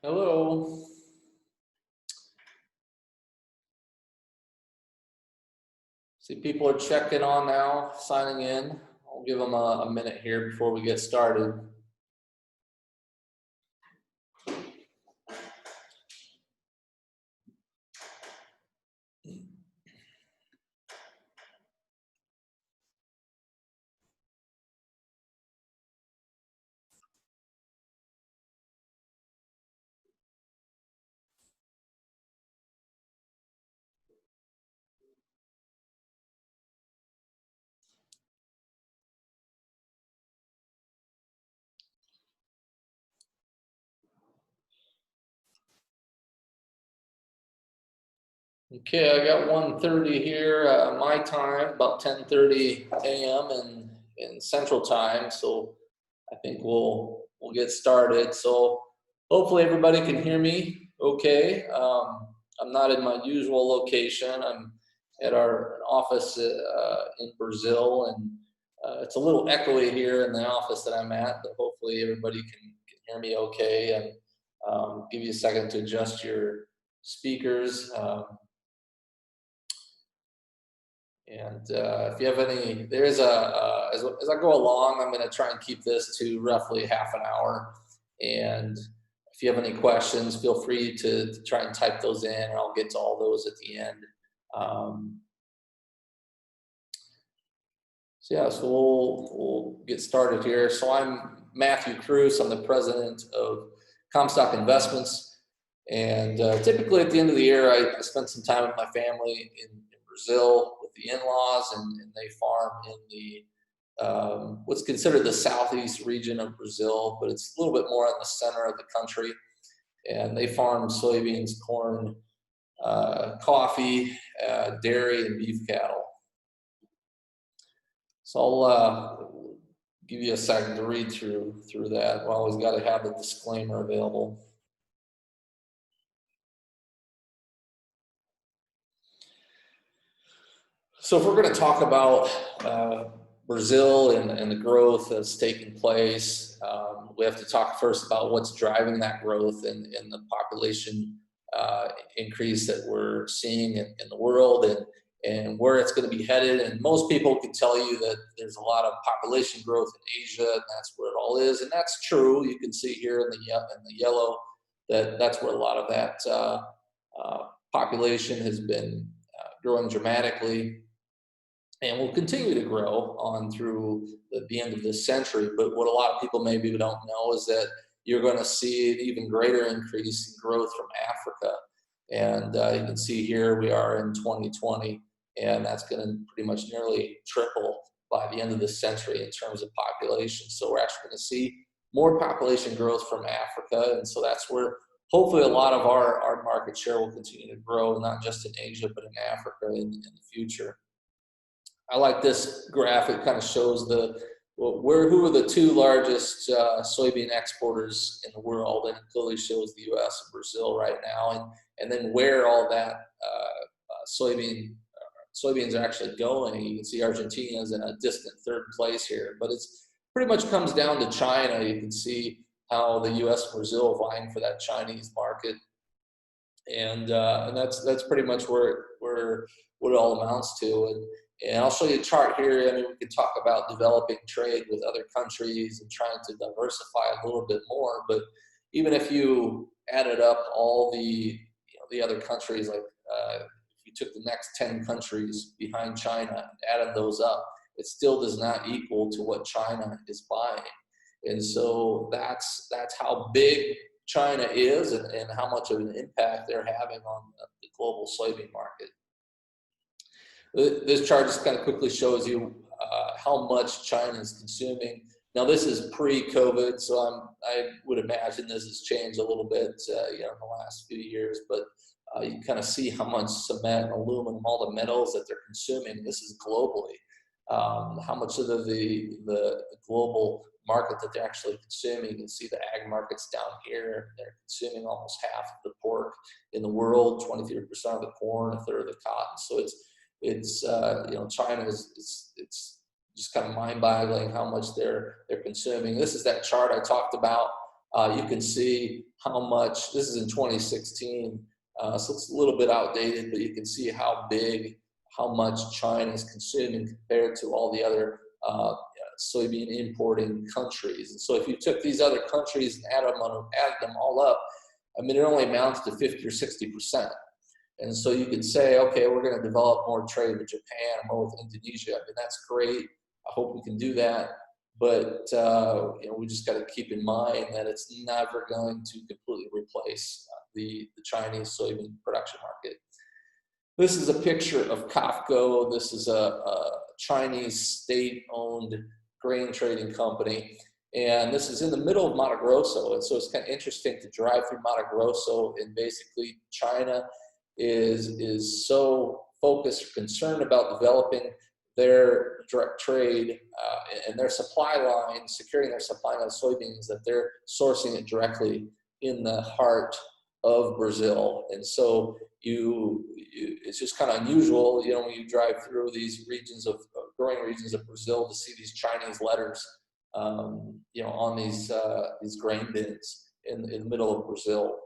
Hello. See, people are checking on now, signing in. I'll give them a minute here before we get started. Okay, I got 1:30 here, my time, about 10:30 a.m. in Central Time. So I think we'll get started. So hopefully everybody can hear me okay. I'm not in my usual location. I'm at our office in Brazil, and it's a little echoey here in the office that I'm at, but hopefully everybody can hear me okay. And give you a second to adjust your speakers. And if you have any, there's as I go along, I'm going to try and keep this to roughly half an hour. And if you have any questions, feel free to try and type those in, and I'll get to all those at the end. So yeah, so we'll get started here. So I'm Matthew Cruz. I'm the president of Comstock Investments. And typically at the end of the year, I spend some time with my family in Brazil with the in-laws, and they farm in the what's considered the southeast region of Brazil, but it's a little bit more in the center of the country. And they farm soybeans, corn, coffee, dairy, and beef cattle. So I'll give you a second to read through that. We always got to have the disclaimer available. So if we're going to talk about Brazil and the growth that's taking place, we have to talk first about what's driving that growth and the population increase that we're seeing in the world, and where it's going to be headed. And most people can tell you that there's a lot of population growth in Asia, and that's where it all is. And that's true. You can see here in the yellow that's where a lot of that population has been growing dramatically, and will continue to grow on through the end of this century. But what a lot of people maybe don't know is that you're going to see an even greater increase in growth from Africa. And you can see here we are in 2020, and that's going to pretty much nearly triple by the end of this century in terms of population. So we're actually going to see more population growth from Africa, and so that's where hopefully a lot of our market share will continue to grow, not just in Asia, but in Africa in the future. I like this graph. It kind of shows who are the two largest soybean exporters in the world, and it clearly shows the U.S. and Brazil right now, and then where all that soybeans are actually going. You can see Argentina is in a distant third place here, but it's pretty much comes down to China. You can see how the U.S. and Brazil are vying for that Chinese market, and that's pretty much where what it all amounts to. And I'll show you a chart here. I mean, we could talk about developing trade with other countries and trying to diversify a little bit more. But even if you added up all the other countries, like if you took the next 10 countries behind China and added those up, it still does not equal to what China is buying. And so that's how big China is, and how much of an impact they're having on the global soybean market. This chart just kind of quickly shows you how much China is consuming. Now this is pre-COVID, so I would imagine this has changed a little bit, in the last few years. But you kind of see how much cement, aluminum, all the metals that they're consuming. This is globally. How much of the global market that they're actually consuming. You can see the ag markets down here. They're consuming almost half of the pork in the world, 23% of the corn, a third of the cotton. So it's China it's just kind of mind-boggling how much they're consuming. This is that chart I talked about You can see how much, this is in 2016, so it's a little bit outdated, but you can see how big, how much China is consuming compared to all the other soybean importing countries. And so if you took these other countries and added them all up, I mean, it only amounts to 50 or 60%. And so you could say, okay, we're going to develop more trade with Japan, more with Indonesia. I mean, that's great. I hope we can do that. But we just got to keep in mind that it's never going to completely replace the Chinese soybean production market. This is a picture of COFCO. This is a Chinese state-owned grain trading company. And this is in the middle of Mato Grosso. And so it's kind of interesting to drive through Mato Grosso. And basically, China is so focused or concerned about developing their direct trade and their supply line, securing their supply line of soybeans, that they're sourcing it directly in the heart of Brazil. And so it's just kind of unusual, when you drive through these regions of growing regions of Brazil, to see these Chinese letters, on these grain bins in the middle of Brazil.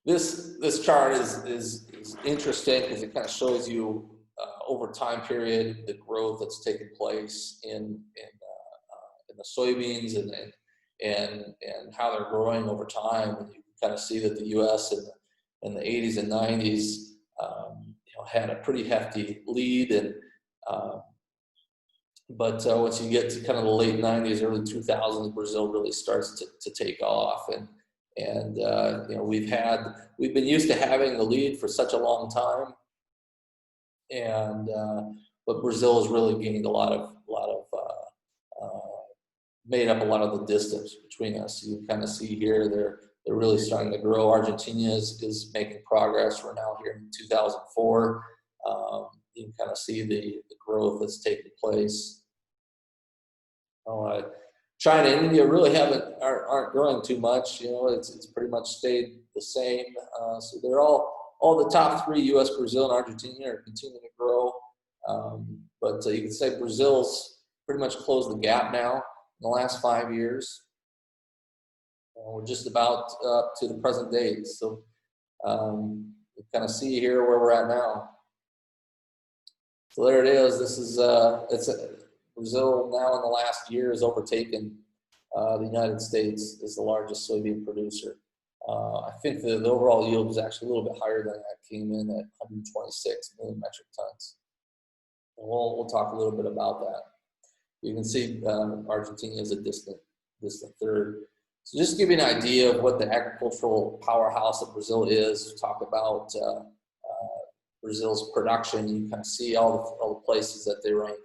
This chart is interesting because it kind of shows you over time period the growth that's taken place in the soybeans and how they're growing over time. And you can kind of see that the U.S. in the 80s and 90s had a pretty hefty lead, and but once you get to kind of the late 90s, early 2000s, Brazil really starts to take off. And we've been used to having the lead for such a long time, but Brazil has really gained made up a lot of the distance between us. You can kind of see here they're really starting to grow. Argentina is making progress. We're now here in 2004. You can kind of see the growth that's taking place. China and India really aren't growing too much. It's pretty much stayed the same. So they're all the top three, U.S., Brazil, and Argentina, are continuing to grow. But you can say Brazil's pretty much closed the gap now in the last 5 years. We're just about up to the present date. So you kind of see here where we're at now. So there it is. This is Brazil now in the last year has overtaken the United States as the largest soybean producer. I think the overall yield was actually a little bit higher than that, came in at 126 million metric tons. And we'll talk a little bit about that. You can see Argentina is a distant third. So just to give you an idea of what the agricultural powerhouse of Brazil is, talk about Brazil's production. You kind of see all the places that they rank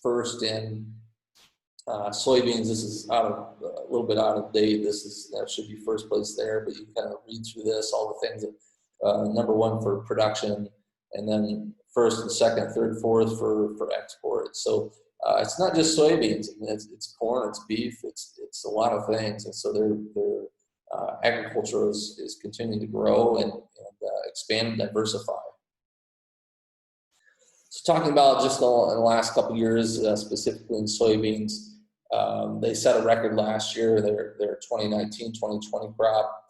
first in soybeans. This is a little bit out of date. That should be first place there, but you can kind of read through this, all the things that number one for production, and then first and second, third, fourth for export. So it's not just soybeans. I mean, it's corn, it's beef, it's a lot of things, and so their agriculture is continuing to grow and expand and diversify. So talking about just in the last couple of years, specifically in soybeans, they set a record last year. Their 2019-2020 crop,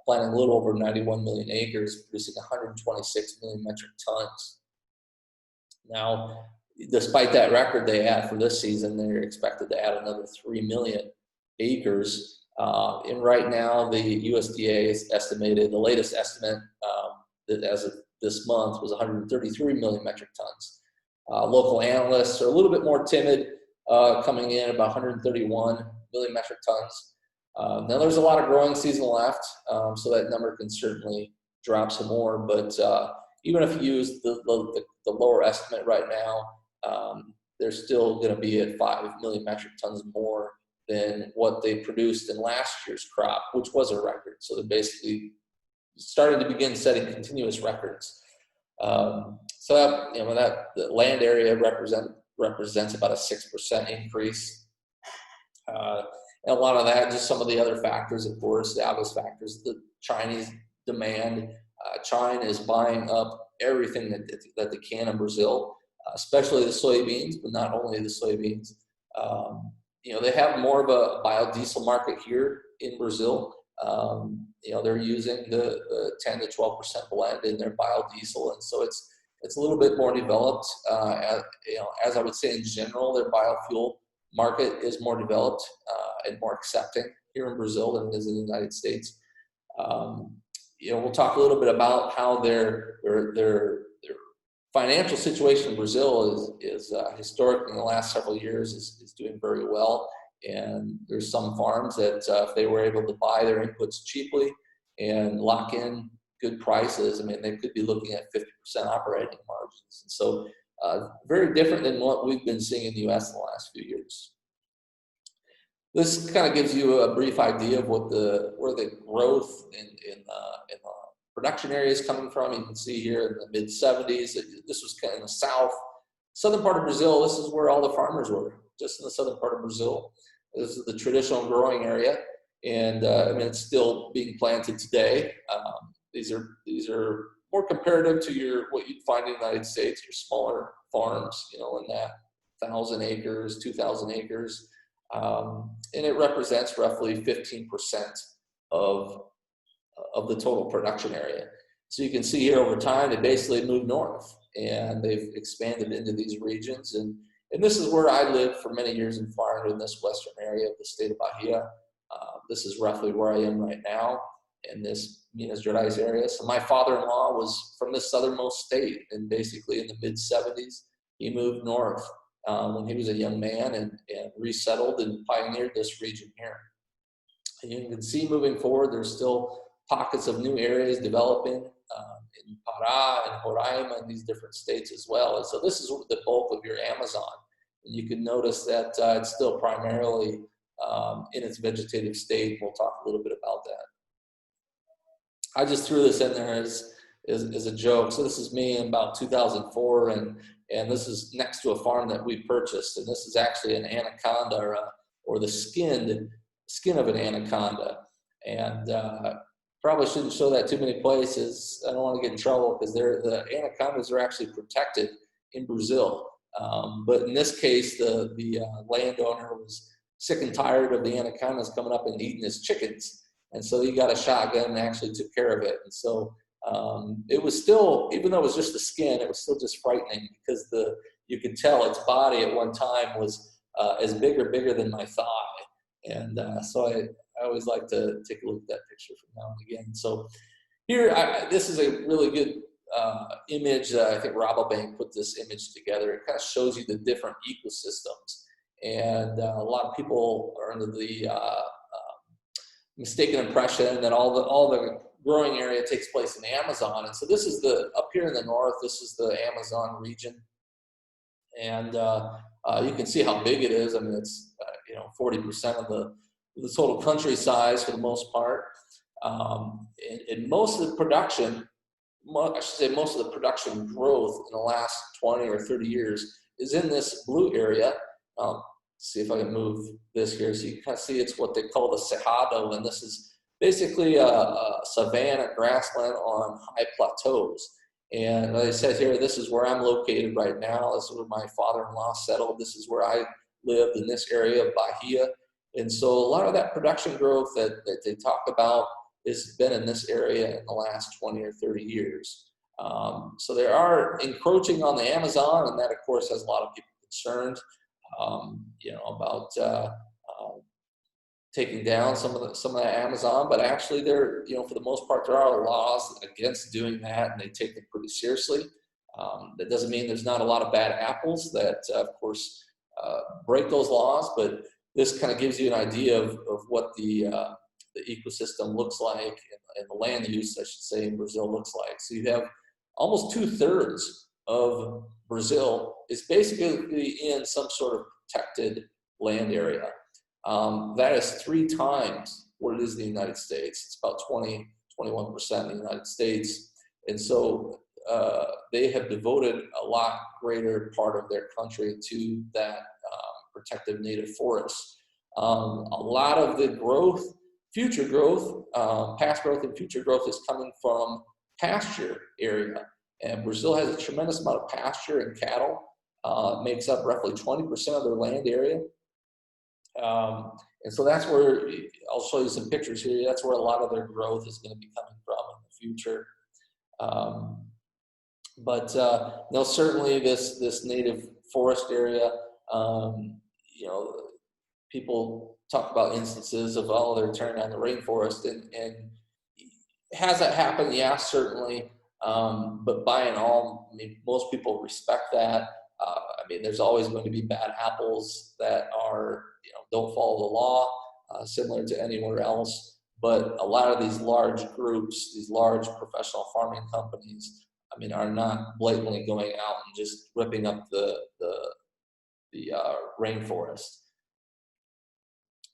planting a little over 91 million acres, producing 126 million metric tons. Now, despite that record they had for this season, they're expected to add another 3 million acres. And right now, the USDA has estimated, the latest estimate that as of this month was 133 million metric tons. Local analysts are a little bit more timid, coming in about 131 million metric tons. Now there's a lot of growing season left, so that number can certainly drop some more. But even if you use the lower estimate right now, they're still going to be at 5 million metric tons more than what they produced in last year's crop, which was a record. So they're basically starting to begin setting continuous records. So that the land area represents about a 6% increase. And a lot of that, just some of the other factors, of course, the obvious factors, the Chinese demand. China is buying up everything that they can in Brazil, especially the soybeans, but not only the soybeans. They have more of a biodiesel market here in Brazil. They're using the 10 to 12% blend in their biodiesel, and so it's a little bit more developed. As I would say in general, their biofuel market is more developed and more accepting here in Brazil than it is in the United States. We'll talk a little bit about how their financial situation in Brazil is historically in the last several years is doing very well. And there's some farms that if they were able to buy their inputs cheaply and lock in good prices, I mean, they could be looking at 50% operating margins. And so very different than what we've been seeing in the U.S. in the last few years. This kind of gives you a brief idea of where the growth in the production area is coming from. You can see here in the mid-70s, this was kind of in the southern part of Brazil. This is where all the farmers were, just in the southern part of Brazil. This is the traditional growing area, and it's still being planted today. These are more comparative to what you'd find in the United States, your smaller farms, in that 1,000 acres, 2,000 acres. And it represents roughly 15% of the total production area. So you can see here over time, they basically moved north and they've expanded into these regions. And this is where I lived for many years and farmed in this western area of the state of Bahia. This is roughly where I am right now in this Minas Gerais area. So my father-in-law was from the southernmost state, and basically in the mid-70s, he moved north when he was a young man and resettled and pioneered this region here. And you can see moving forward, there's still pockets of new areas developing in Pará and Roraima and these different states as well. And so this is the bulk of your Amazon. And you can notice that it's still primarily in its vegetative state. We'll talk a little bit about that. I just threw this in there as a joke. So this is me in about 2004, and this is next to a farm that we purchased. And this is actually an anaconda or the skin of an anaconda. And probably shouldn't show that too many places. I don't want to get in trouble because the anacondas are actually protected in Brazil. But in this case, the landowner was sick and tired of the anacondas coming up and eating his chickens. And so he got a shotgun and actually took care of it. And so it was still, even though it was just the skin, it was still just frightening because you could tell its body at one time was as bigger than my thigh. And so I always like to take a look at that picture from now and again. So here, this is a really good image. I think Rabobank put this image together. It kind of shows you the different ecosystems. And a lot of people are under the mistaken impression that all the growing area takes place in the Amazon. And so this is up here in the north, this is the Amazon region. And you can see how big it is. I mean, it's 40% of the total country size for the most part. And most of the production, most of the production growth in the last 20 or 30 years is in this blue area. See if I can move this here. So you can kind of see it's what they call the Cerrado, and this is basically a savanna grassland on high plateaus. And like I said here, this is where I'm located right now. This is where my father-in-law settled. This is where I lived in this area of Bahia. And so a lot of that production growth that they talk about has been in this area in the last 20 or 30 years. So they are encroaching on the Amazon, and that, of course, has a lot of people concerned, about taking down some of the Amazon. But actually, for the most part, there are laws against doing that, and they take them pretty seriously. That doesn't mean there's not a lot of bad apples that, of course, break those laws, but this kind of gives you an idea of what the ecosystem looks like and the land use, I should say, in Brazil looks like. So you have almost 2/3 of Brazil is basically in some sort of protected land area. That is 3 times what it is in the United States. It's about 21% in the United States. And so they have devoted a lot greater part of their country to that protective native forests. A lot of the growth, future growth, past growth and future growth is coming from pasture area. And Brazil has a tremendous amount of pasture and cattle. It makes up roughly 20% of their land area. And so that's where I'll show you some pictures here. That's where a lot of their growth is going to be coming from in the future. But no, certainly this native forest area, you know, people talk about instances of, oh, they're turning on the rainforest, and has that happened? Yeah, certainly. But by and all, I mean, most people respect that. I mean, there's always going to be bad apples that are, you know, don't follow the law, similar to anywhere else. But a lot of these large groups, these large professional farming companies, I mean, are not blatantly going out and just ripping up the rainforest.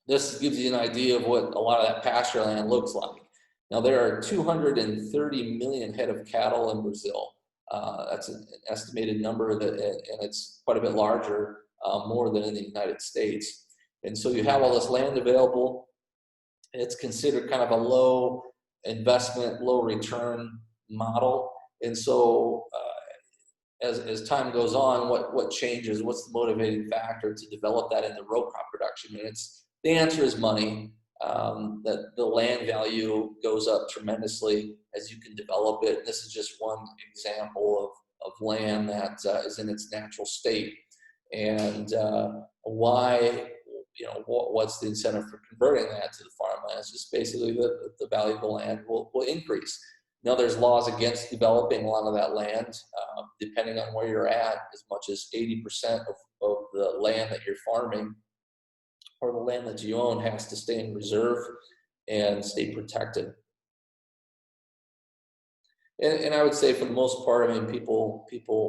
This gives you an idea of what a lot of that pasture land looks like. Now, there are 230 million head of cattle in Brazil. That's an estimated number, that, and it's quite a bit larger, more than in the United States. And so you have all this land available. It's considered kind of a low investment, low return model. And so as time goes on, what changes? What's the motivating factor to develop that into row crop production? And the answer is money. That the land value goes up tremendously as you can develop it. This is just one example of land that is in its natural state. And why, you know, what's the incentive for converting that to the farmland? It's just basically the value of the land will increase. Now, there's laws against developing a lot of that land, depending on where you're at. As much as 80% of the land that you're farming, or the land that you own, has to stay in reserve and stay protected. And I would say, for the most part, I mean, people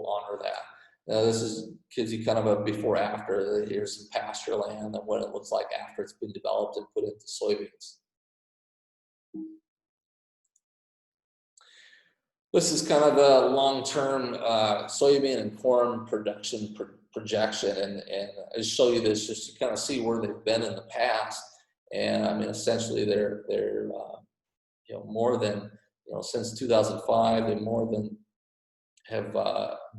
honor that. Now, this gives you kind of a before-after. Here's some pasture land and what it looks like after it's been developed and put into soybeans. This is kind of a long-term soybean and corn production projection, and I show you this just to kind of see where they've been in the past. And I mean, essentially, they're you know, more than, you know, since 2005, they more than have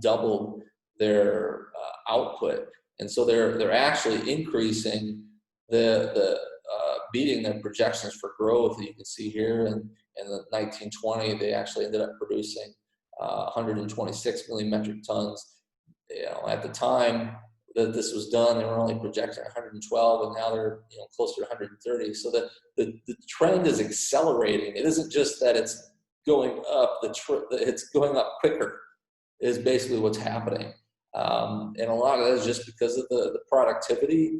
doubled their output, and so they're actually increasing beating their projections for growth. You can see here in the 1920, they actually ended up producing 126 million metric tons. You know, at the time that this was done, they were only projecting 112, and now they're, you know, closer to 130. So the trend is accelerating. It isn't just that it's going up; it's going up quicker is basically what's happening. And a lot of that is just because of the productivity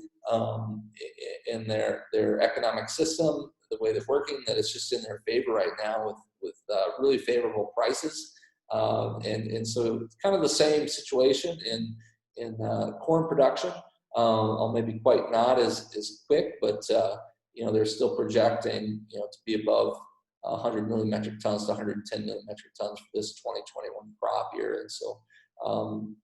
in their economic system, the way they're working, that it's just in their favor right now with really favorable prices. And so it's kind of the same situation in corn production. Maybe quite not as quick, but you know, they're still projecting, you know, to be above 100 million metric tons to 110 million metric tons for this 2021 crop year. And so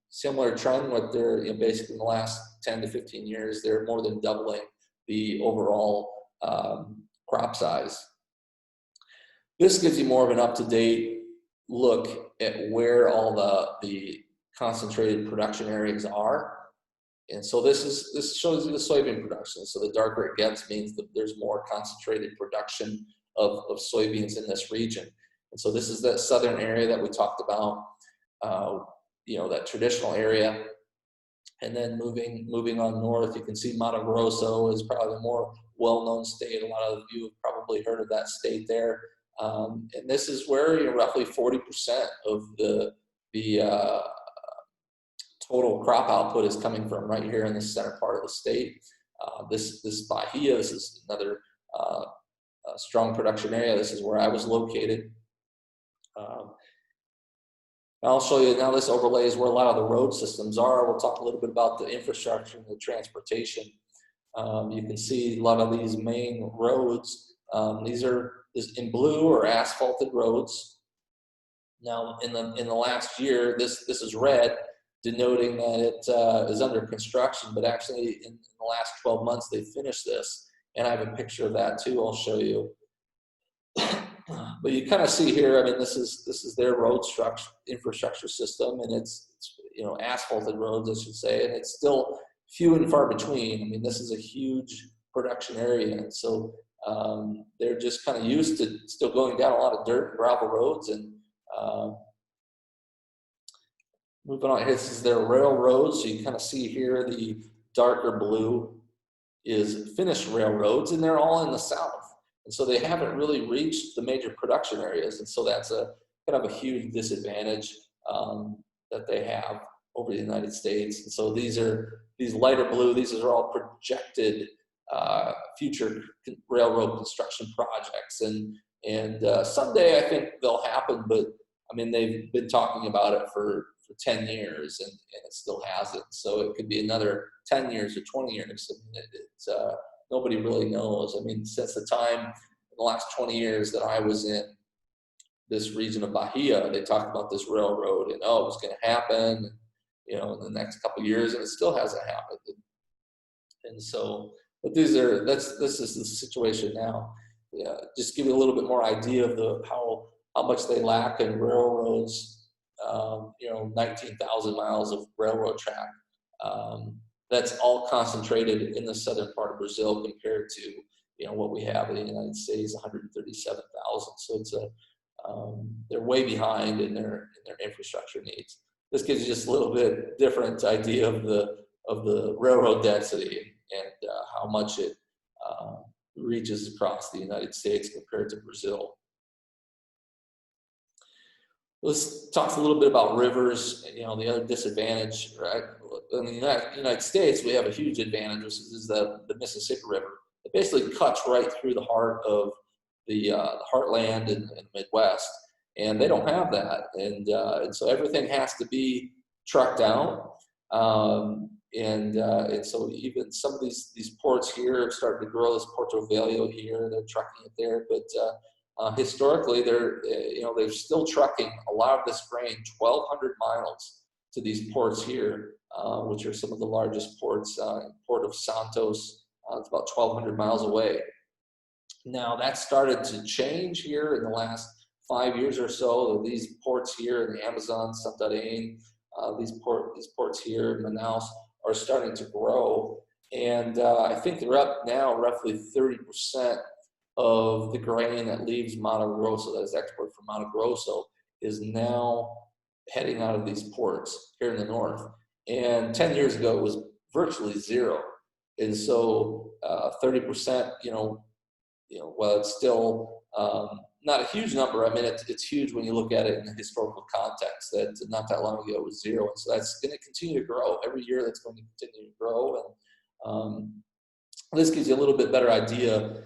similar trend, what they're, you know, basically in the last 10 to 15 years, they're more than doubling the overall crop size. This gives you more of an up-to-date look at where all the concentrated production areas are. And so this shows you the soybean production. So the darker it gets means that there's more concentrated production of soybeans in this region. And so this is that southern area that we talked about, you know, that traditional area. And then moving on north, you can see Mato Grosso is probably the more well-known state. A lot of you have probably heard of that state there. And this is where, you know, roughly 40% of the total crop output is coming from, right here in the center part of the state. This Bahia, this is another strong production area. This is where I was located. I'll show you now. This overlays where a lot of the road systems are. We'll talk a little bit about the infrastructure and the transportation. You can see a lot of these main roads. These are in blue or asphalted roads. Now, in the last year, this is red, denoting that it is under construction. But actually, in the last 12 months, they finished this, and I have a picture of that too. I'll show you. But you kind of see here, I mean, this is their road infrastructure system, and it's, you know, asphalted roads, I should say, and it's still few and far between. I mean, this is a huge production area, and so they're just kind of used to still going down a lot of dirt and gravel roads. And moving on, this is their railroads. So you kind of see here the darker blue is finished railroads, and they're all in the south. And so they haven't really reached the major production areas, and so that's a kind of a huge disadvantage that they have over the United States. And so these lighter blue, these are all projected future railroad construction projects, and someday I think they'll happen. But I mean, they've been talking about it for 10 years, and it still hasn't. So it could be another 10 years or 20 years. I mean, it's nobody really knows. I mean, since the time in the last 20 years that I was in this region of Bahia, they talked about this railroad, and it was going to happen, in the next couple of years, and it still hasn't happened. And so, but this is the situation now. Yeah, just give you a little bit more idea of how much they lack in railroads. 19,000 miles of railroad track. That's all concentrated in the southern part of Brazil compared to what we have in the United States, 137,000. So it's they're way behind in their infrastructure needs. This gives you just a little bit different idea of the railroad density and how much it reaches across the United States compared to Brazil. Let's talk a little bit about rivers. The other disadvantage, right? In the United States, we have a huge advantage, which is the Mississippi River. It basically cuts right through the heart of the heartland and the Midwest, and they don't have that, and so everything has to be trucked out, and so even some of these ports here have started to grow. This Porto Velho here, they're trucking it there, but historically, they're still trucking a lot of this grain 1,200 miles to these ports here, which are some of the largest ports. Port of Santos, it's about 1,200 miles away. Now that started to change here in the last 5 years or so. These ports here in the Amazon, Santarém, these ports here in Manaus are starting to grow, and I think they're up now roughly 30%. Of the grain that leaves Mato Grosso, that is exported from Mato Grosso, is now heading out of these ports here in the north. And 10 years ago, it was virtually zero. And so 30%, while it's still not a huge number, I mean, it's huge when you look at it in the historical context, that not that long ago it was zero. And so that's going to continue to grow. Every year that's going to continue to grow. And this gives you a little bit better idea.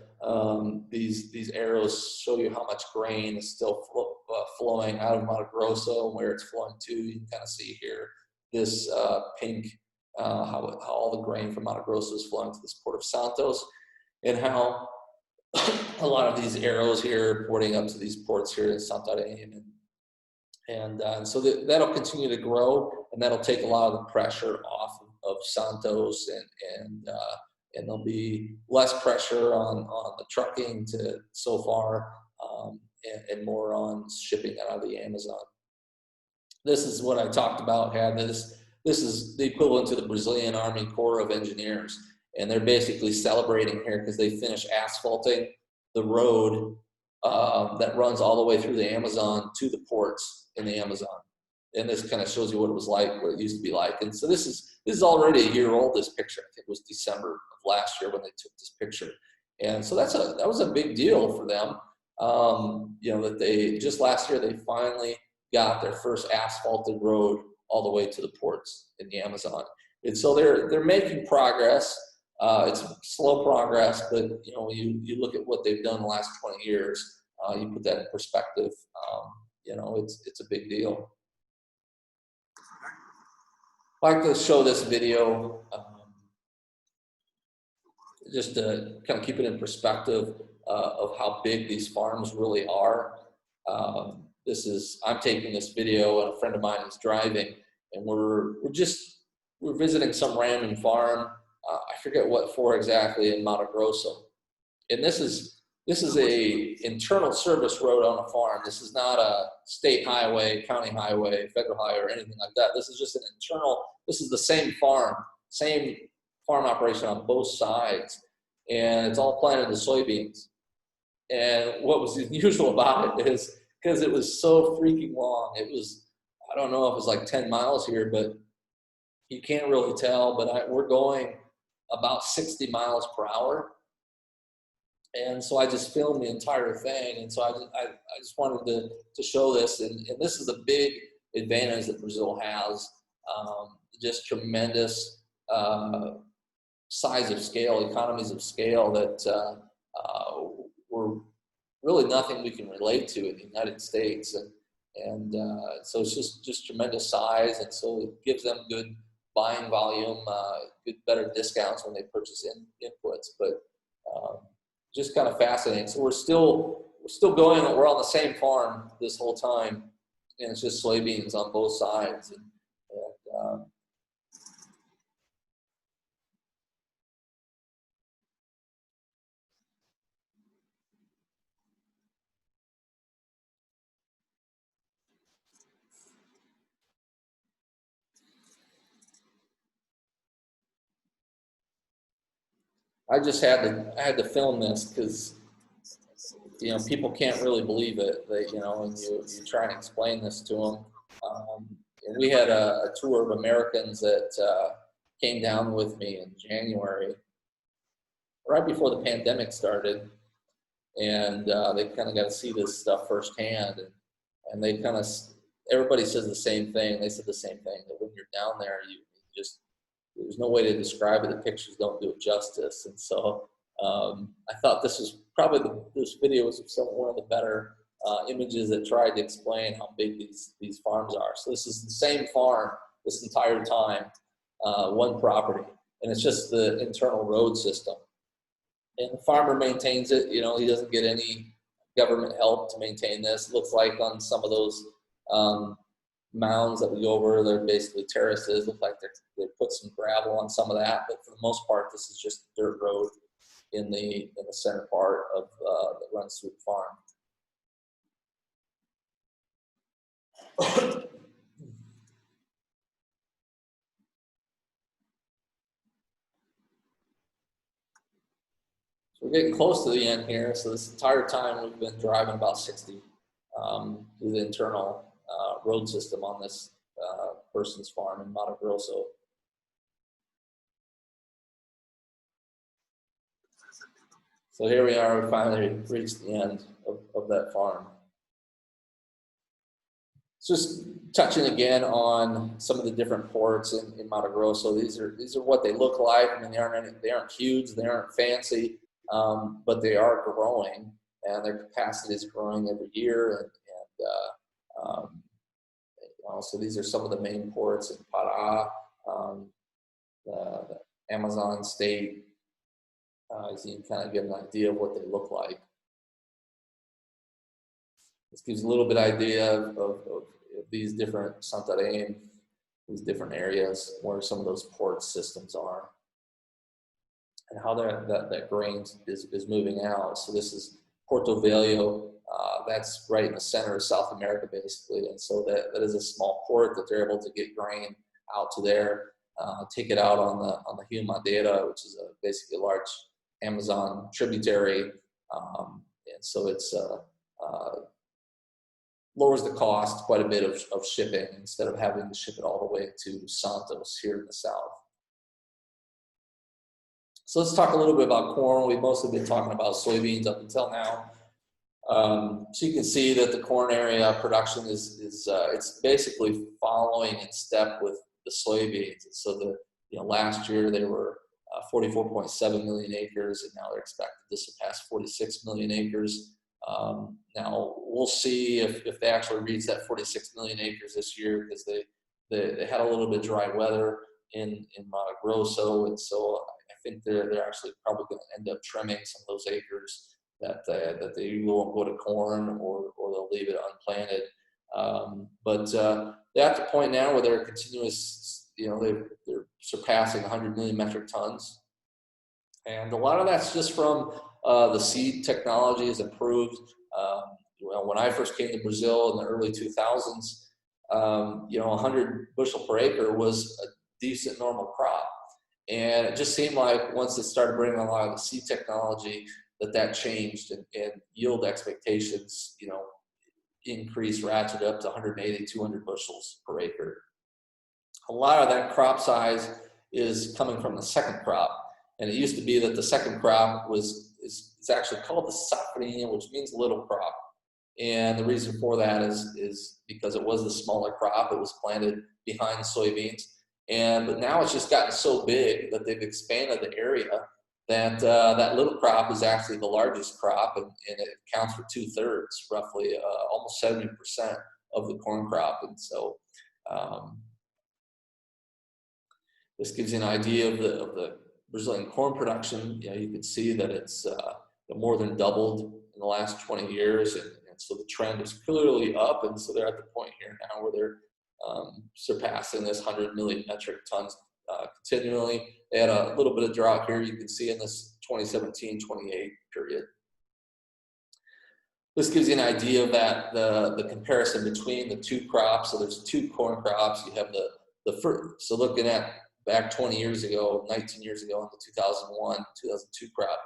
These arrows show you how much grain is still flowing out of Mato Grosso and where it's flowing to. You can kind of see here this pink, how all the grain from Mato Grosso is flowing to this Port of Santos, and how a lot of these arrows here are porting up to these ports here in Santarém, and so that'll continue to grow, and that'll take a lot of the pressure off of Santos, and there'll be less pressure on the trucking so far, and more on shipping out of the Amazon. This is what I talked about. This is the equivalent to the Brazilian Army Corps of Engineers, and they're basically celebrating here because they finished asphalting the road that runs all the way through the Amazon to the ports in the Amazon. And this kind of shows you what it was like, what it used to be like. And so this is already a year old, this picture. I think it was December of last year when they took this picture. And so that was a big deal for them. That they just last year, they finally got their first asphalted road all the way to the ports in the Amazon. And so they're making progress. It's slow progress, but you look at what they've done the last 20 years, you put that in perspective, it's a big deal. I like to show this video just to kind of keep it in perspective of how big these farms really are. I'm taking this video, and a friend of mine is driving, and we're visiting some random farm. I forget what for exactly in Mato Grosso, and this is a internal service road on a farm. This is not a state highway, county highway, federal highway, or anything like that. This is just an internal. This is the same farm, same farm operation on both sides, and it's all planted to soybeans. And what was unusual about it is because it was so freaking long. It was, I don't know if it was like 10 miles here, but you can't really tell. But we're going about 60 miles per hour. And so I just filmed the entire thing. And so I just wanted to show this. And this is a big advantage that Brazil has, just tremendous size of scale, economies of scale that were really nothing we can relate to in the United States. And so it's just tremendous size. And so it gives them good buying volume, better discounts when they purchase inputs. But just kind of fascinating. So we're still going. We're on the same farm this whole time, and it's just soybeans on both sides. And I had to film this because people can't really believe it. And you try and explain this to them. And we had a tour of Americans that came down with me in January, right before the pandemic started, and they kind of got to see this stuff firsthand. And they kind of, everybody says the same thing. They said the same thing, that when you're down there, you just, there's no way to describe it. The pictures don't do it justice. And so I thought this was probably this video was one of the better images that tried to explain how big these farms are. So this is the same farm this entire time, one property, and it's just the internal road system. And the farmer maintains it. He doesn't get any government help to maintain this. It looks like on some of those mounds that we go over, they're basically terraces. Look like they put some gravel on some of that, but for the most part, this is just a dirt road in the center part of that runs through the farm. So we're getting close to the end here. So this entire time we've been driving about 60 through the internal road system on this person's farm in Mato Grosso. So here we are, we finally reached the end of that farm. Just touching again on some of the different ports in Mato Grosso. These are what they look like. I mean, they aren't huge, they aren't fancy, but they are growing, and their capacity is growing every year. So these are some of the main ports in Pará, the Amazon state. So you can kind of get an idea of what they look like. This gives a little bit idea of these different Santarém, these different areas where some of those port systems are, and how that grain is moving out. So this is Porto Velho. That's right in the center of South America, basically, and so that is a small port that they're able to get grain out to there, take it out on the Rio Madeira, which is basically a large Amazon tributary, and so it's lowers the cost quite a bit of shipping instead of having to ship it all the way to Santos here in the south. So let's talk a little bit about corn. We've mostly been talking about soybeans up until now. So you can see that the corn area production is it's basically following in step with the soybeans. And so last year they were 44.7 million acres, and now they're expected to surpass 46 million acres. Now we'll see if they actually reach that 46 million acres this year, because they had a little bit of dry weather in Mato Grosso, and so I think they're actually probably going to end up trimming some of those acres that they won't go to corn, or they'll leave it unplanted. But they're at the point now where they're continuous, they're surpassing 100 million metric tons. And a lot of that's just from the seed technology has improved. When I first came to Brazil in the early 2000s, 100 bushel per acre was a decent normal crop. And it just seemed like once they started bringing a lot of the seed technology, that changed, and yield expectations, increased, ratcheted up to 180, 200 bushels per acre. A lot of that crop size is coming from the second crop. And it used to be that the second crop is actually called the safrinha, which means little crop. And the reason for that is because it was the smaller crop. It was planted behind soybeans. But now it's just gotten so big that they've expanded the area that that little crop is actually the largest crop, and it accounts for 2/3, roughly, almost 70% of the corn crop. And so this gives you an idea of the Brazilian corn production. You can see that it's more than doubled in the last 20 years, and so the trend is clearly up. And so they're at the point here now where they're surpassing this 100 million metric tons continually. They had a little bit of drought here, you can see, in this 2017-28 period. This gives you an idea of that the comparison between the two crops. So there's two corn crops. You have the first. So looking at back 20 years ago, 19 years ago, in the 2001, 2002 crop,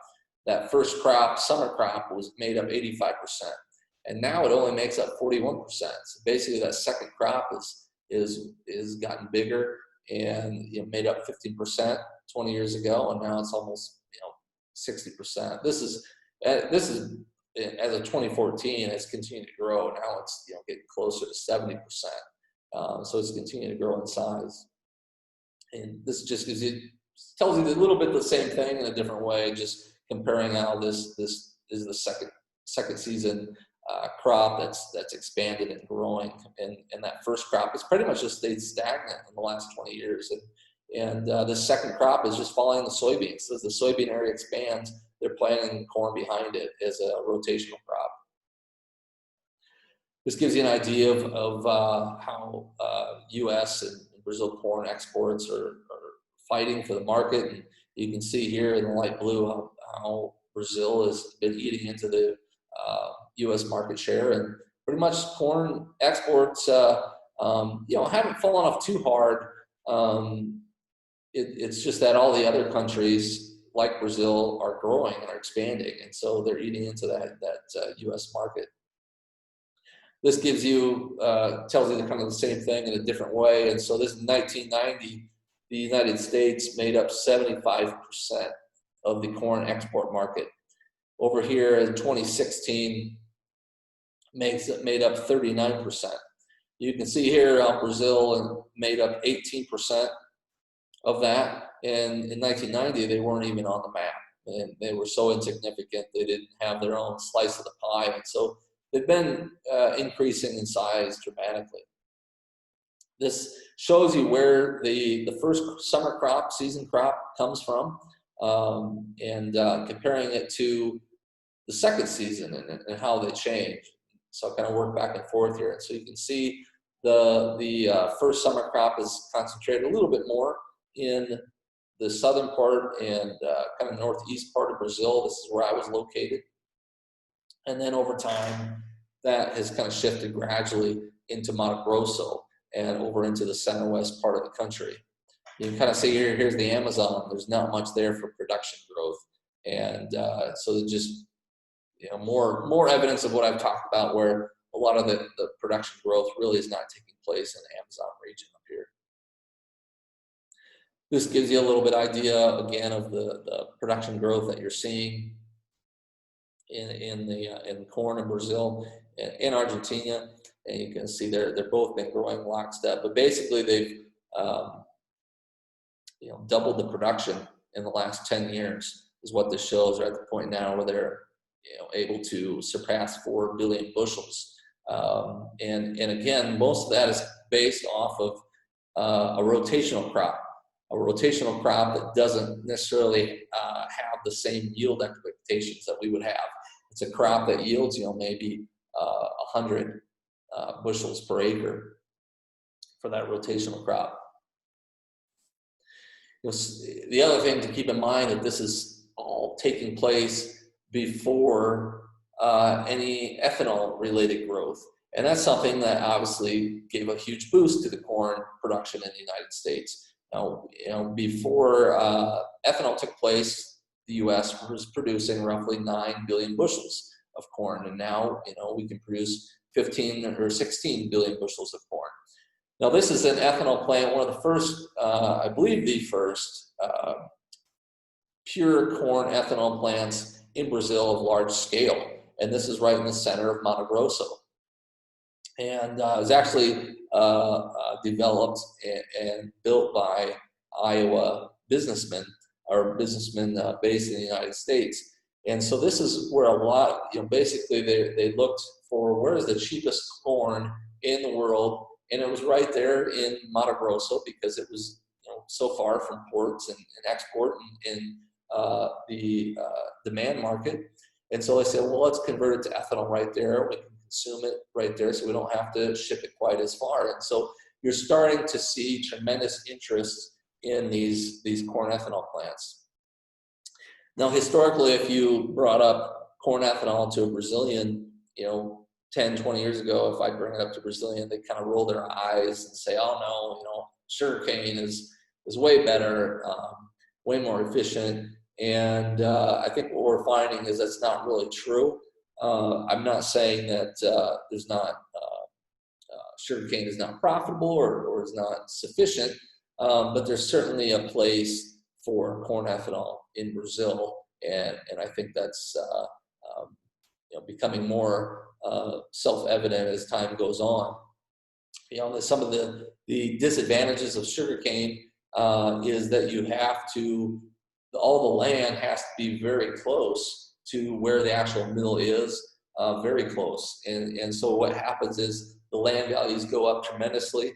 that first crop, summer crop, was made up 85%, and now it only makes up 41%. So basically, that second crop is gotten bigger, and made up 15% 20 years ago, and now it's almost 60%. This is as of 2014, it's continued to grow. Now it's getting closer to 70%. So it's continuing to grow in size. And this just tells you a little bit the same thing in a different way, just comparing how this is the second season crop that's expanded and growing, and that first crop has pretty much just stayed stagnant in the last 20 years. And the second crop is just following the soybeans. So as the soybean area expands, they're planting corn behind it as a rotational crop. This gives you an idea of how U.S. and Brazil corn exports are fighting for the market. And you can see here in the light blue how Brazil has been eating into the U.S. market share, and pretty much corn exports haven't fallen off too hard. It's just that all the other countries like Brazil are growing and are expanding, and so they're eating into that U.S. market. This gives you, tells you kind of the same thing in a different way. And so this is 1990, the United States made up 75% of the corn export market. Over here in 2016, made up 39%. You can see here Brazil made up 18% of that. And in 1990, they weren't even on the map. And they were so insignificant, they didn't have their own slice of the pie. And so they've been increasing in size dramatically. This shows you where the first summer crop, season crop, comes from, and comparing it to the second season and how they change. So I'll kind of work back and forth here. And so you can see the first summer crop is concentrated a little bit more in the southern part and kind of northeast part of Brazil. This is where I was located. And then over time, that has kind of shifted gradually into Mato Grosso and over into the center west part of the country. You can kind of see here's the Amazon. There's not much there for production growth. And so just more evidence of what I've talked about, where a lot of the production growth really is not taking place in the Amazon region up here. This gives you a little bit idea, again, of the production growth that you're seeing in corn in Brazil and in Argentina, and you can see they're both been growing lockstep. But basically, they've doubled the production in the last 10 years is what this shows. They're at the point now where they're able to surpass 4 billion bushels, and again, most of that is based off of a rotational crop. A rotational crop that doesn't necessarily have the same yield expectations that we would have. It's a crop that yields, maybe 100 bushels per acre for that rotational crop. The other thing to keep in mind that this is all taking place before any ethanol-related growth, and that's something that obviously gave a huge boost to the corn production in the United States. Before ethanol took place, the U.S. was producing roughly 9 billion bushels of corn, and now we can produce 15 or 16 billion bushels of corn. Now, this is an ethanol plant, one of the first, I believe the first pure corn ethanol plants in Brazil of large scale, and this is right in the center of Mato Grosso. And it was actually developed and built by Iowa businessmen, or businessmen based in the United States. And so this is where a lot, basically they looked for where is the cheapest corn in the world, and it was right there in Mato Grosso because it was so far from ports and export and the demand market. And so they said, well, let's convert it to ethanol right there. We can consume it right there, so we don't have to ship it quite as far. And so you're starting to see tremendous interest in these corn ethanol plants. Now, historically, if you brought up corn ethanol to a Brazilian, 10, 20 years ago, if I bring it up to Brazilian, they kind of roll their eyes and say, oh no, sugarcane is way better, way more efficient. And I think what we're finding is that's not really true. I'm not saying that there's not sugarcane is not profitable or is not sufficient, but there's certainly a place for corn ethanol in Brazil, and I think that's becoming more self-evident as time goes on. Some of the disadvantages of sugarcane is that you have to, all the land has to be very close to where the actual mill is, very close. And so what happens is the land values go up tremendously.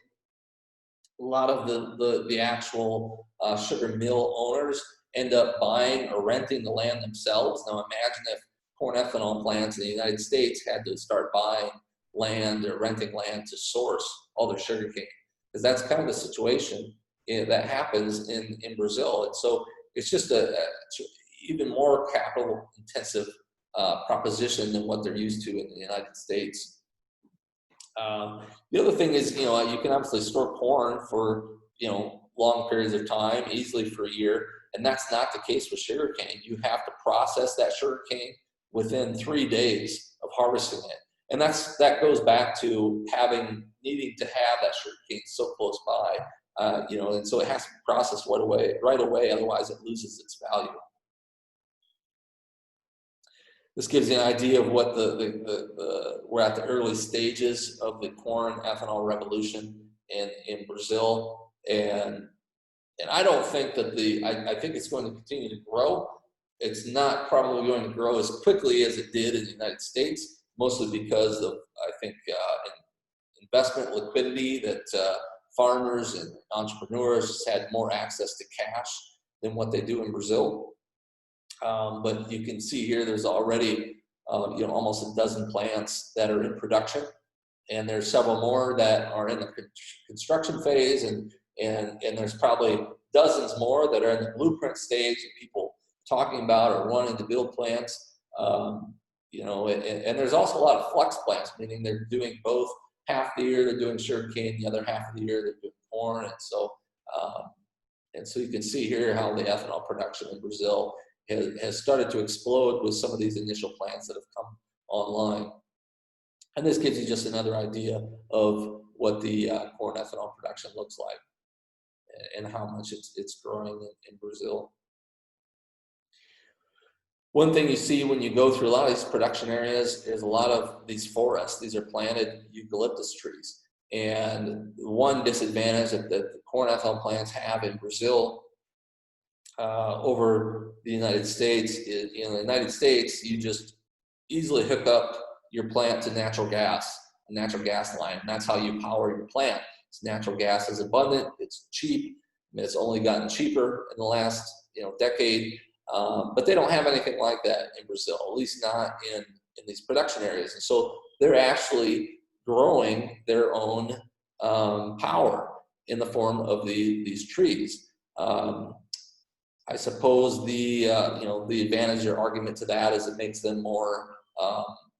A lot of the actual sugar mill owners end up buying or renting the land themselves. Now imagine if corn ethanol plants in the United States had to start buying land or renting land to source all their sugarcane, because that's kind of the situation that happens in Brazil. And so it's just a even more capital intensive proposition than what they're used to in the United States. The other thing is, you can obviously store corn for, long periods of time, easily for a year, and that's not the case with sugarcane. You have to process that sugarcane within 3 days of harvesting it. And that goes back to needing to have that sugarcane so close by, and so it has to be processed right away, otherwise it loses its value. This gives you an idea of what we're at the early stages of the corn ethanol revolution in Brazil, and I don't think that I think it's going to continue to grow. It's not probably going to grow as quickly as it did in the United States, mostly because of, I think, investment liquidity, that farmers and entrepreneurs had more access to cash than what they do in Brazil. But you can see here there's already almost a dozen plants that are in production, and there's several more that are in the construction phase, and there's probably dozens more that are in the blueprint stage and people talking about or wanting to build plants. And there's also a lot of flex plants, meaning they're doing both. Half the year they're doing sugarcane, the other half of the year they're doing corn, and so you can see here how the ethanol production in Brazil has started to explode with some of these initial plants that have come online. And this gives you just another idea of what the corn ethanol production looks like and how much it's growing in Brazil. One thing you see when you go through a lot of these production areas is a lot of these forests. These are planted eucalyptus trees. And one disadvantage that the corn ethanol plants have in Brazil over the United States is, in the United States, you just easily hook up your plant to natural gas line, and that's how you power your plant. Natural gas is abundant, it's cheap, it's only gotten cheaper in the last decade, but they don't have anything like that in Brazil, at least not in these production areas. And so they're actually growing their own power in the form of these trees. I suppose the advantage or argument to that is it makes them more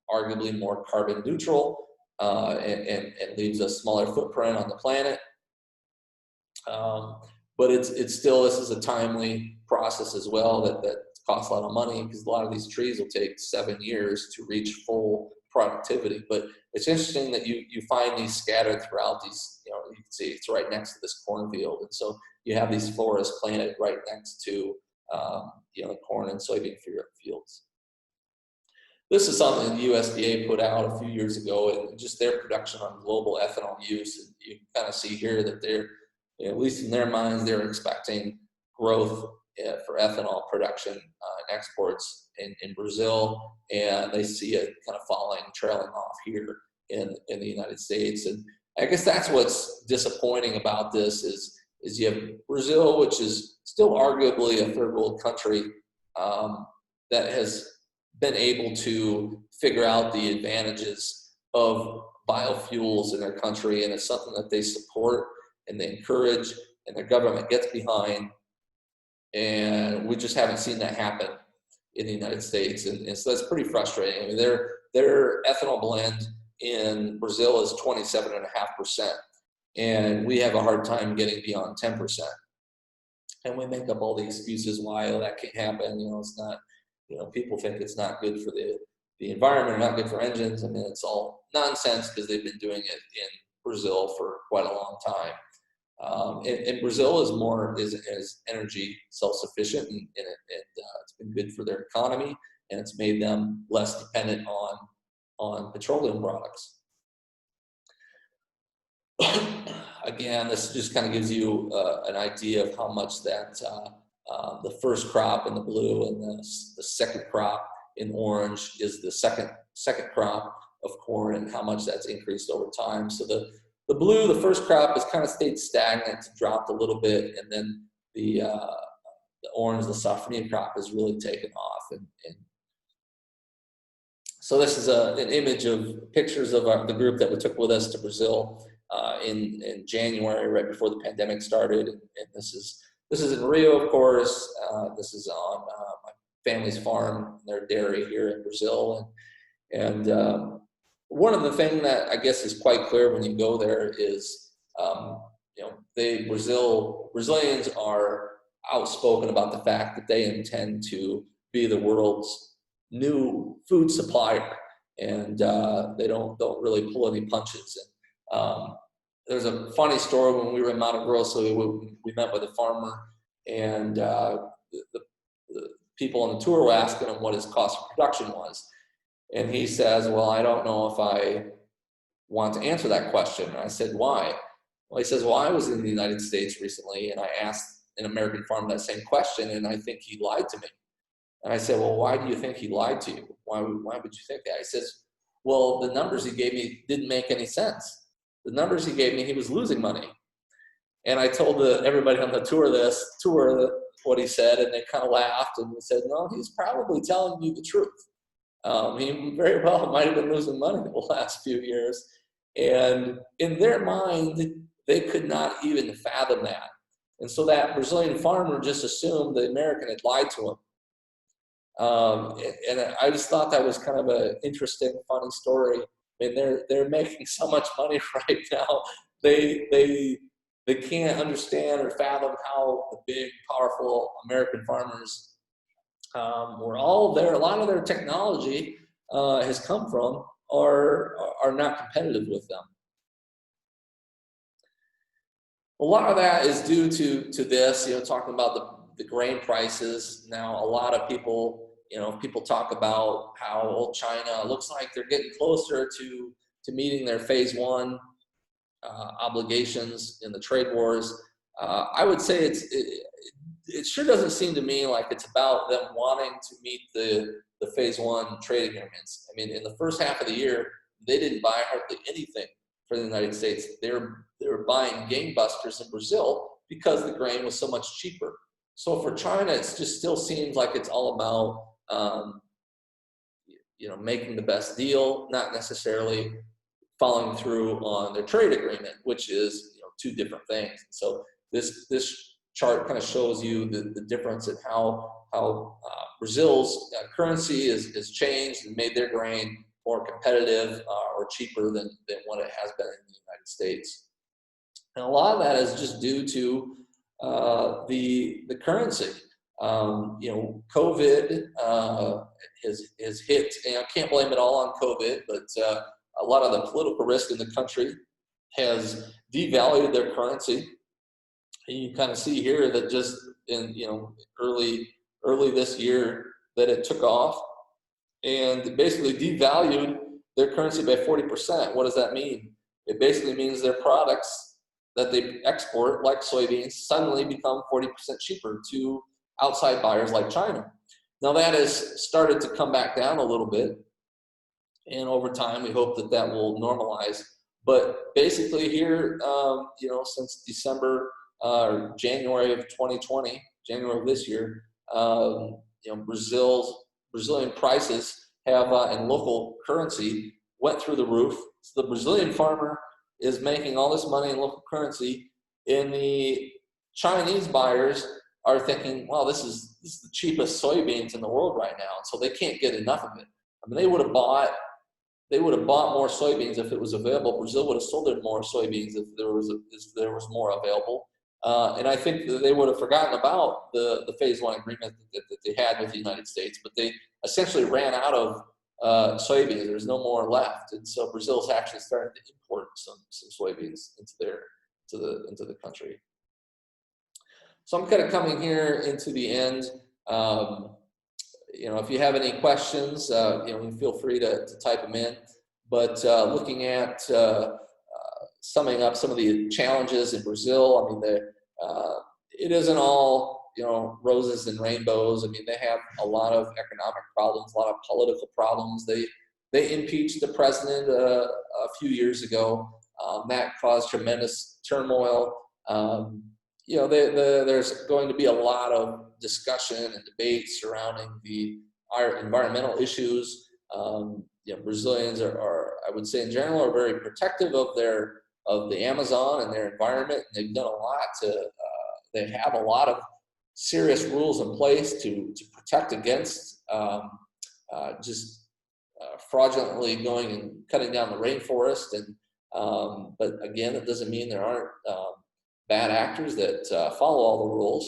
arguably more carbon neutral and leaves a smaller footprint on the planet. but it's still, this is a timely process as well that costs a lot of money, because a lot of these trees will take 7 years to reach full productivity. But it's interesting that you find these scattered throughout these, you can see it's right next to this cornfield. And so you have these forests planted right next to, corn and soybean fields. This is something the USDA put out a few years ago, and just their production on global ethanol use. And you can kind of see here that they're, at least in their minds, they're expecting growth for ethanol production and exports in Brazil, and they see it kind of trailing off here in the United States. And I guess that's what's disappointing about this is you have Brazil, which is still arguably a third world country, that has been able to figure out the advantages of biofuels in their country, and it's something that they support and they encourage and their government gets behind. And we just haven't seen that happen in the United States, and so that's pretty frustrating. I mean, their ethanol blend in Brazil is 27.5%, and we have a hard time getting beyond 10%. And we make up all the excuses why that can't happen. It's not. People think it's not good for the environment, or not good for engines. I mean, it's all nonsense, because they've been doing it in Brazil for quite a long time. And Brazil is energy self-sufficient, and it's been good for their economy, and it's made them less dependent on petroleum products. Again, this just kind of gives you an idea of how much that the first crop in the blue and the second crop in orange is the second crop of corn, and how much that's increased over time. So the blue, the first crop, has kind of stayed stagnant, dropped a little bit, and then the orange, the safrinha crop, has really taken off. And so this is an image of pictures of the group that we took with us to Brazil in January, right before the pandemic started. And this is in Rio, of course. This is on my family's farm, their dairy here in Brazil. And one of the things that I guess is quite clear when you go there is, Brazilians are outspoken about the fact that they intend to be the world's new food supplier, and they don't really pull any punches. And there's a funny story. When we were in Mato Grosso, we met with a farmer, and the people on the tour were asking him what his cost of production was. And he says, well, I don't know if I want to answer that question. And I said, why? Well, he says, well, I was in the United States recently, and I asked an American farmer that same question, and I think he lied to me. And I said, well, why do you think he lied to you? Why would you think that? He says, well, the numbers he gave me didn't make any sense. The numbers he gave me, he was losing money. And I told everybody on the tour what he said, and they kind of laughed, and they said, no, he's probably telling you the truth. He very well might have been losing money the last few years. And in their mind, they could not even fathom that. And so that Brazilian farmer just assumed the American had lied to him. And I just thought that was kind of an interesting, funny story. I mean, they're making so much money right now. They can't understand or fathom how the big, powerful American farmers, where a lot of their technology has come from, are not competitive with them. A lot of that is due to this, talking about the grain prices. Now, a lot of people, people talk about how China looks like they're getting closer to meeting their phase 1 obligations in the trade wars. I would say it sure doesn't seem to me like it's about them wanting to meet the phase 1 trade agreements. I mean, in the first half of the year, they didn't buy hardly anything for the United States. They were buying gangbusters in Brazil because the grain was so much cheaper. So for China, it just still seems like it's all about making the best deal, not necessarily following through on their trade agreement, which is two different things. So this chart kind of shows you the difference in how Brazil's currency is changed and made their grain more competitive or cheaper than what it has been in the United States. And a lot of that is just due to the currency. COVID has hit, and I can't blame it all on COVID, but a lot of the political risk in the country has devalued their currency. And you kind of see here that just in early this year that it took off and basically devalued their currency by 40%. What does that mean? It basically means their products that they export, like soybeans, suddenly become 40% cheaper to outside buyers like China. Now that has started to come back down a little bit, and over time we hope that that will normalize. But basically here, since December or January of 2020, January of this year, Brazilian prices have in local currency went through the roof. So the Brazilian farmer is making all this money in local currency, and the Chinese buyers are thinking, well, this is the cheapest soybeans in the world right now, so they can't get enough of it. I mean, they would have bought more soybeans if it was available. Brazil would have sold them more soybeans if there was more available. And I think that they would have forgotten about the Phase 1 agreement that they had with the United States, but they essentially ran out of soybeans. There's no more left, and so Brazil's actually starting to import some soybeans into the country. So I'm kind of coming here into the end. If you have any questions, feel free to type them in. But looking at summing up some of the challenges in Brazil, I mean, it isn't all roses and rainbows. I mean, they have a lot of economic problems, a lot of political problems. They impeached the president a few years ago. That caused tremendous turmoil. There's going to be a lot of discussion and debate surrounding our environmental issues. Brazilians are, I would say in general, are very protective of the Amazon and their environment. And they've done a lot they have a lot of serious rules in place to protect against fraudulently going and cutting down the rainforest. But again, it doesn't mean there aren't bad actors that follow all the rules.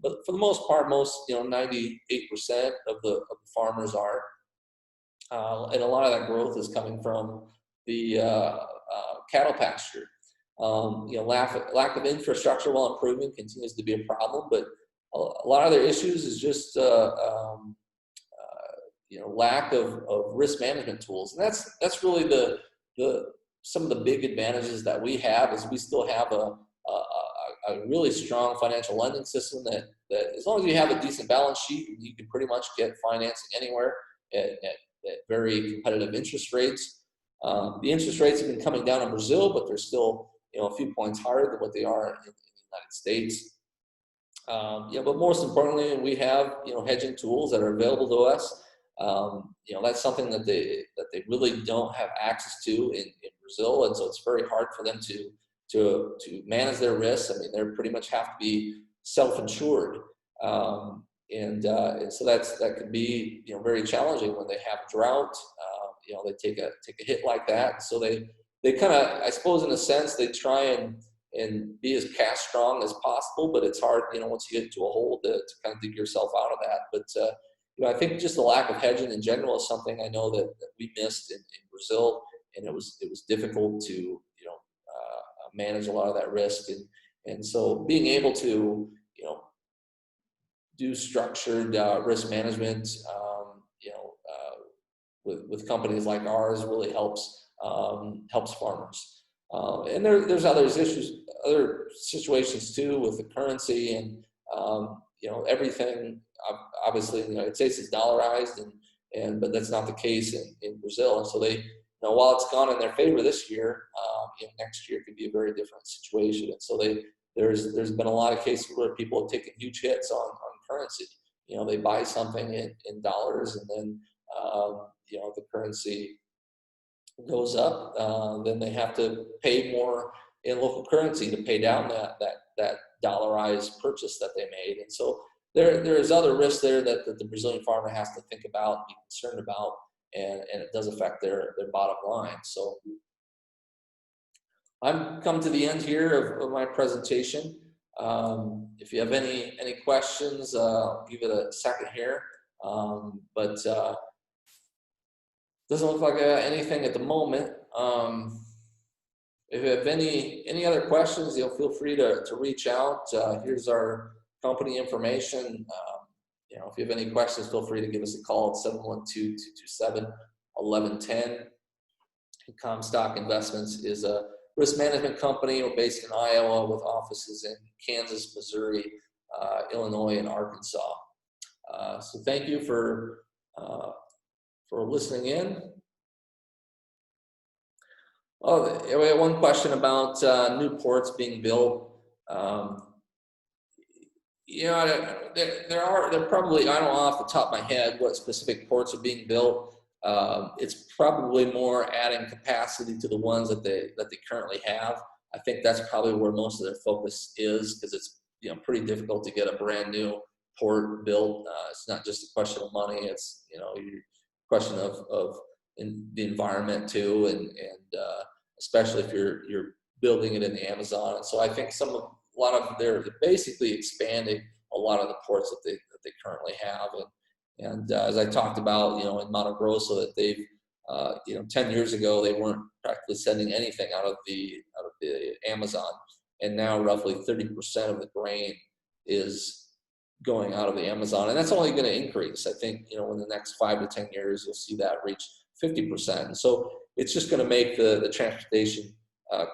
But for the most part, 98% of the farmers are, and a lot of that growth is coming from the cattle pasture. Lack of infrastructure, while improving, continues to be a problem. But a lot of their issues is just lack of risk management tools, and that's really some of the big advantages that we have is we still have a really strong financial lending system that as long as you have a decent balance sheet, you can pretty much get financing anywhere at very competitive interest rates. The interest rates have been coming down in Brazil, but they're still a few points higher than what they are in the United States. But most importantly, we have hedging tools that are available to us. That's something that they really don't have access to in Brazil, and so it's very hard for them to manage their risks. I mean, they pretty much have to be self-insured, and so that could be very challenging when they have drought. They take a hit like that, so they kind of, I suppose, in a sense, they try and be as cash strong as possible, but it's hard once you get into a hole to kind of dig yourself out of that. But I think just the lack of hedging in general is something I know that we missed in Brazil, and it was difficult to manage a lot of that risk, and so being able to do structured risk management with companies like ours really helps farmers. And there's other situations too with the currency and everything. Obviously, the United States is dollarized, but that's not the case in Brazil. And so they, while it's gone in their favor this year, next year could be a very different situation. And so there's been a lot of cases where people have taken huge hits on currency. They buy something in dollars, and then the currency goes up, then they have to pay more in local currency to pay down that dollarized purchase that they made. And so there's other risks there that the Brazilian farmer has to think about, be concerned about, and it does affect their bottom line. So I'm come to the end here of my presentation. If you have any questions, I'll give it a second here. But doesn't look like anything at the moment. If you have any other questions, feel free to reach out. Here's our company information. If you have any questions, feel free to give us a call at 712-227-1110. Comstock Investments is a risk management company. We're based in Iowa with offices in Kansas, Missouri, Illinois, and Arkansas. So thank you for listening in. Oh, we had one question about new ports being built. There probably, I don't know off the top of my head what specific ports are being built. It's probably more adding capacity to the ones that they currently have. I think that's probably where most of their focus is, because it's pretty difficult to get a brand new port built. It's not just a question of money. It's a question of the environment too, and especially if you're building it in the Amazon. And so I think they're basically expanding a lot of the ports that they currently have. And as I talked about, in Mato Grosso, that they've 10 years ago they weren't practically sending anything out of the Amazon, and now roughly 30% of the grain is going out of the Amazon, and that's only going to increase. I think in the next 5 to 10 years you'll see that reach 50%. And so it's just going to make the transportation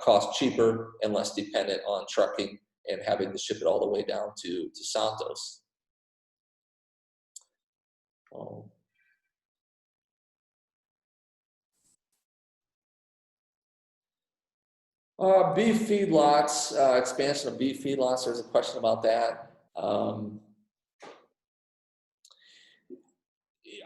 cost cheaper and less dependent on trucking and having to ship it all the way down to Santos. Beef feedlots, expansion of beef feedlots. There's a question about that.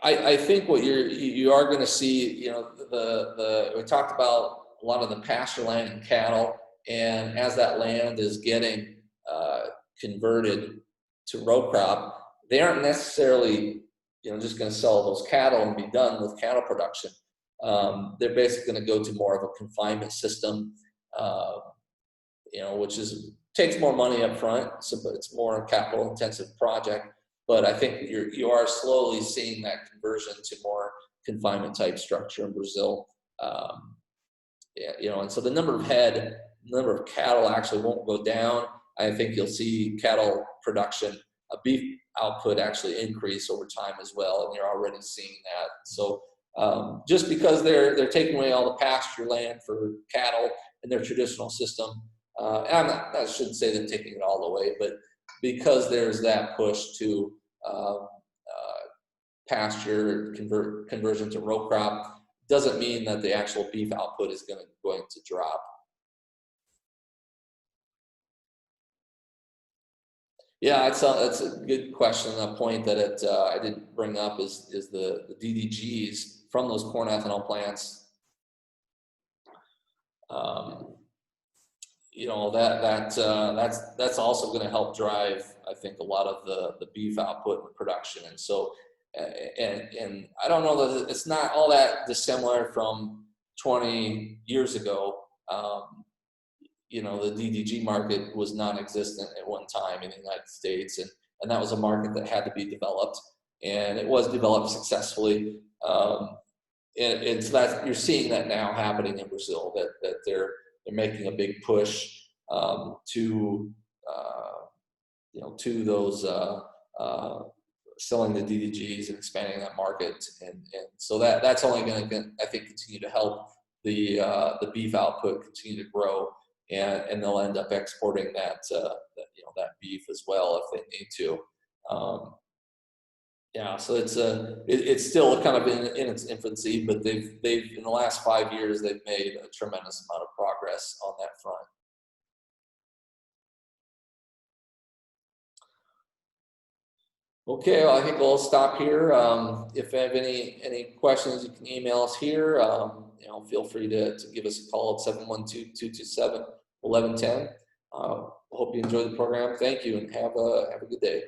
I think what you are going to see, we talked about a lot of the pasture land and cattle, and as that land is getting converted to row crop, they aren't necessarily just going to sell those cattle and be done with cattle production. They're basically going to go to more of a confinement system, which takes more money up front, so it's more a capital intensive project. But I think you are slowly seeing that conversion to more confinement type structure in Brazil. And so the number of cattle actually won't go down. I think you'll see cattle production, beef output actually increase over time as well, and you're already seeing that. So just because they're taking away all the pasture land for cattle in their traditional system, and I shouldn't say they're taking it all away, but because there's that push to pasture conversion to row crop, doesn't mean that the actual beef output is going to drop. Yeah, that's a good question. A point that I didn't bring up is the DDGs from those corn ethanol plants. That's also going to help drive, I think, a lot of the beef output and production. And so, and I don't know that it's not all that dissimilar from 20 years ago. The DDG market was non-existent at one time in the United States, and that was a market that had to be developed, and it was developed successfully. And so that you're seeing that now happening in Brazil, that they're making a big push to those selling the DDGs and expanding that market, and so that's only going to, I think, continue to help the beef output continue to grow, and they'll end up exporting that beef as well if they need to. So it's still kind of in its infancy, but they've in the last 5 years they've made a tremendous amount of progress on that front. Okay, well, I think we'll stop here. If you have any questions, you can email us here. Feel free to give us a call at 712-227-1110. Hope you enjoy the program. Thank you, and have a good day.